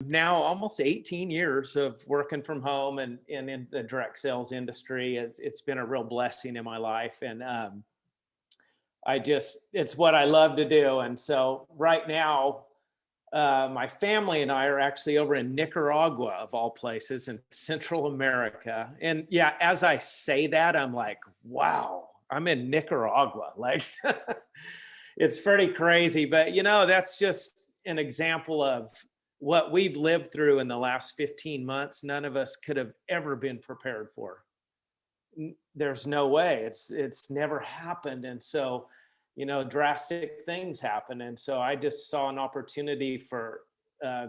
now almost 18 years of working from home and in the direct sales industry. It's been a real blessing in my life. And it's what I love to do. And so right now, my family and I are actually over in Nicaragua, of all places, in Central America. And yeah, as I say that, I'm like, wow, I'm in Nicaragua. Like, it's pretty crazy. But, that's just an example of what we've lived through in the last 15 months. None of us could have ever been prepared for. There's no way. It's never happened. And so, drastic things happen. And so I just saw an opportunity for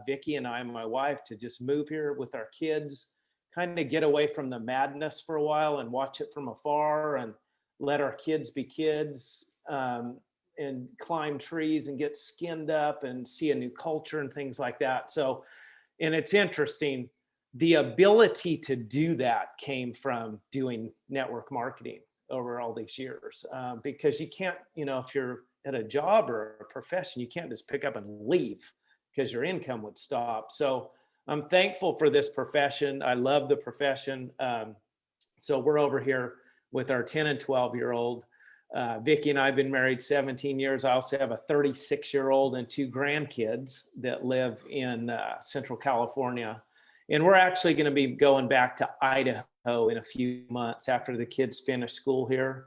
Vicky and I, my wife, to just move here with our kids, kind of get away from the madness for a while and watch it from afar and let our kids be kids, and climb trees and get skinned up and see a new culture and things like that. So, and it's interesting. The ability to do that came from doing network marketing over all these years, because you can't, if you're at a job or a profession, you can't just pick up and leave because your income would stop. So I'm thankful for this profession. I love the profession. So we're over here with our 10 and 12-year-old. Vicky and I have been married 17 years. I also have a 36-year-old and 2 grandkids that live in Central California. And we're actually going to be going back to Idaho in a few months after the kids finish school here.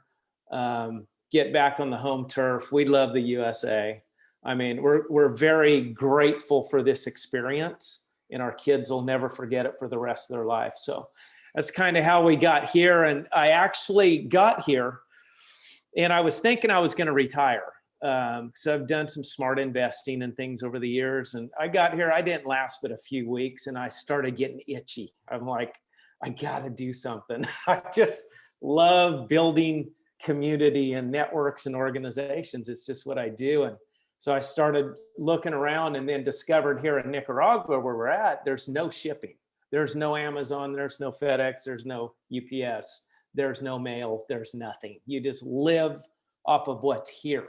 Get back on the home turf. We love the USA. I mean, we're very grateful for this experience, and our kids will never forget it for the rest of their life. So that's kind of how we got here. And I actually got here, and I was thinking I was going to retire. So I've done some smart investing and things over the years. And I got here, I didn't last but a few weeks, and I started getting itchy. I'm like, I got to do something. I just love building community and networks and organizations. It's just what I do. And so I started looking around and then discovered here in Nicaragua, where we're at, there's no shipping. There's no Amazon, there's no FedEx, there's no UPS, there's no mail, there's nothing. You just live off of what's here.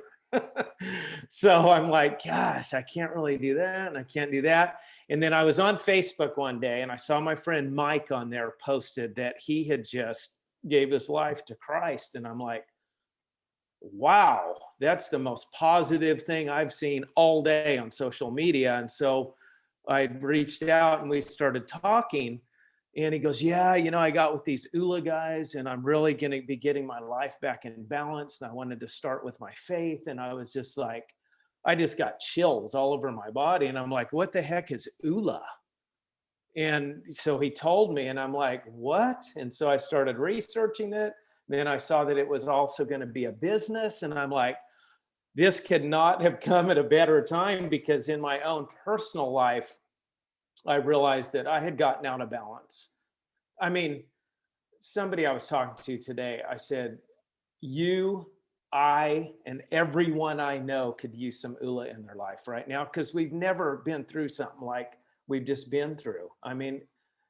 So I'm like, gosh, I can't really do that, and I can't do that. And then I was on Facebook one day, and I saw my friend Mike on there posted that he had just gave his life to Christ. And I'm like, wow, that's the most positive thing I've seen all day on social media. And so I reached out and we started talking. And he goes, yeah, I got with these ULA guys, and I'm really going to be getting my life back in balance. And I wanted to start with my faith. And I was just like, I just got chills all over my body. And I'm like, what the heck is ULA? And so he told me, and I'm like, what? And so I started researching it. Then I saw that it was also going to be a business. And I'm like, this could not have come at a better time, because in my own personal life, I realized that I had gotten out of balance. I mean, somebody I was talking to today, I said, you, I, and everyone I know could use some ULA in their life right now, because we've never been through something like we've just been through. I mean,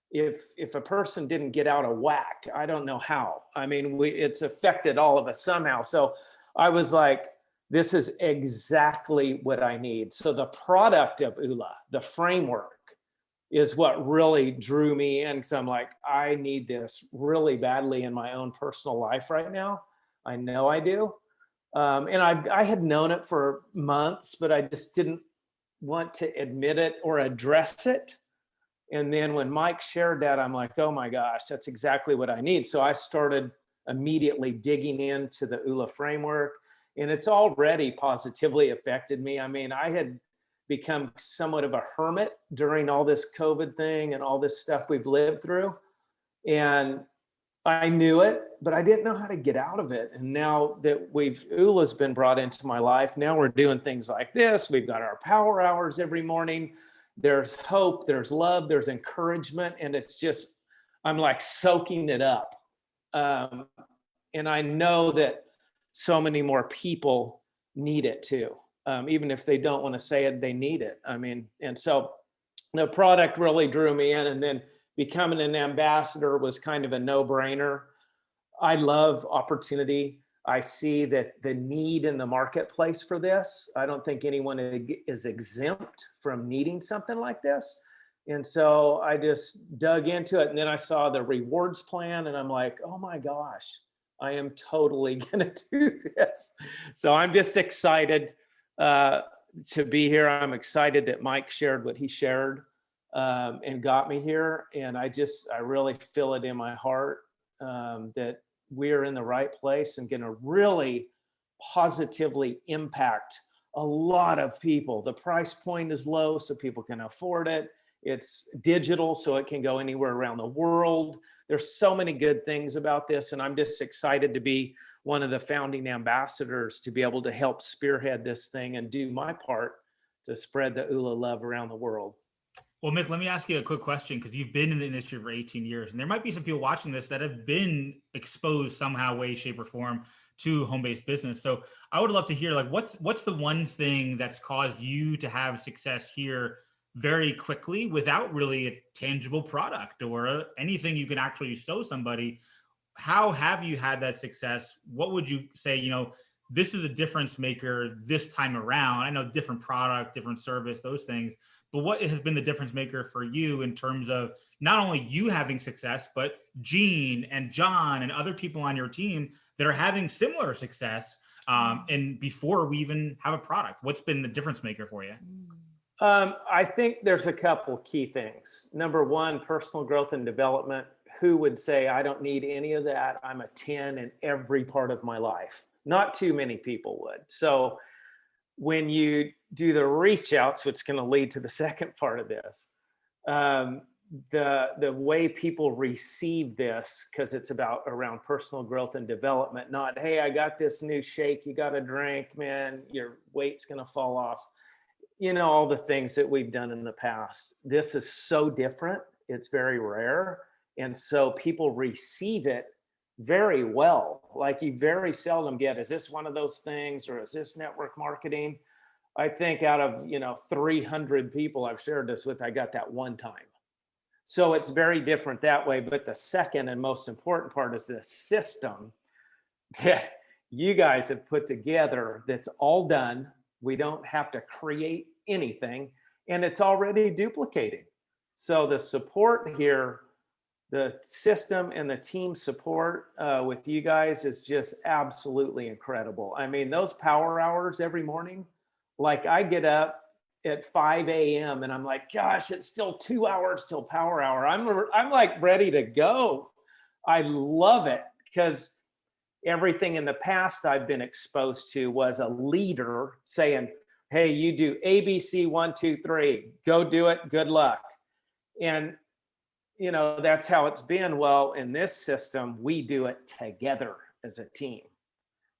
if a person didn't get out of whack, I don't know how. I mean, it's affected all of us somehow. So I was like, this is exactly what I need. So the product of ULA, the framework, is what really drew me in. So I'm like, I need this really badly in my own personal life right now. I know I do. And I had known it for months, but I just didn't want to admit it or address it. And then when Mike shared that, I'm like, oh my gosh, that's exactly what I need. So I started immediately digging into the ULA framework, and it's already positively affected me. I mean, I had become somewhat of a hermit during all this COVID thing and all this stuff we've lived through. And I knew it, but I didn't know how to get out of it. And now that ULA's been brought into my life, now we're doing things like this. We've got our power hours every morning. There's hope, there's love, there's encouragement. And it's just, I'm like soaking it up. And I know that so many more people need it too. Even if they don't want to say it, they need it. I mean, and so the product really drew me in, and then becoming an ambassador was kind of a no-brainer. I love opportunity. I see that the need in the marketplace for this. I don't think anyone is exempt from needing something like this. And so I just dug into it. And then I saw the rewards plan and I'm like, oh my gosh, I am totally going to do this. So I'm just excited uh, to be here. I'm excited that Mike shared what he shared and got me here. And I really feel it in my heart that we're in the right place and going to really positively impact a lot of people. The price point is low, so people can afford it. It's digital, so it can go anywhere around the world. There's so many good things about this, and I'm just excited to be one of the founding ambassadors to be able to help spearhead this thing and do my part to spread the ULA love around the world. Well, Mick, let me ask you a quick question, because you've been in the industry for 18 years, and there might be some people watching this that have been exposed somehow, way, shape, or form to home-based business. So I would love to hear, like, what's the one thing that's caused you to have success here very quickly without really a tangible product or anything you can actually show somebody? How have you had that success? What would you say, this is a difference maker this time around? I know different product, different service, those things, but what has been the difference maker for you in terms of not only you having success, but Gene and John and other people on your team that are having similar success? And before we even have a product, what's been the difference maker for you? I think there's a couple key things. Number one, personal growth and development. Who would say, I don't need any of that? I'm a 10 in every part of my life. Not too many people would. So when you do the reach outs, which is going to lead to the second part of this, the way people receive this, because it's about around personal growth and development, not, hey, I got this new shake, you got to drink, man, your weight's going to fall off. All the things that we've done in the past. This is so different. It's very rare. And so people receive it very well. Like, you very seldom get, is this one of those things, or is this network marketing? I think out of 300 people I've shared this with, I got that one time. So it's very different that way. But the second and most important part is this system that you guys have put together that's all done. We don't have to create anything, and it's already duplicating. So the support here, the system and the team support with you guys is just absolutely incredible. I mean, those power hours every morning, like, I get up at 5 a.m. and I'm like, gosh, it's still 2 hours till power hour. I'm like ready to go. I love it, because everything in the past I've been exposed to was a leader saying, hey, you do ABC 1, 2, 3, go do it, good luck. And that's how it's been. Well, in this system, we do it together as a team,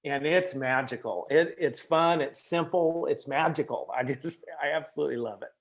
and it's magical. It's fun, it's simple, it's magical. I absolutely love it.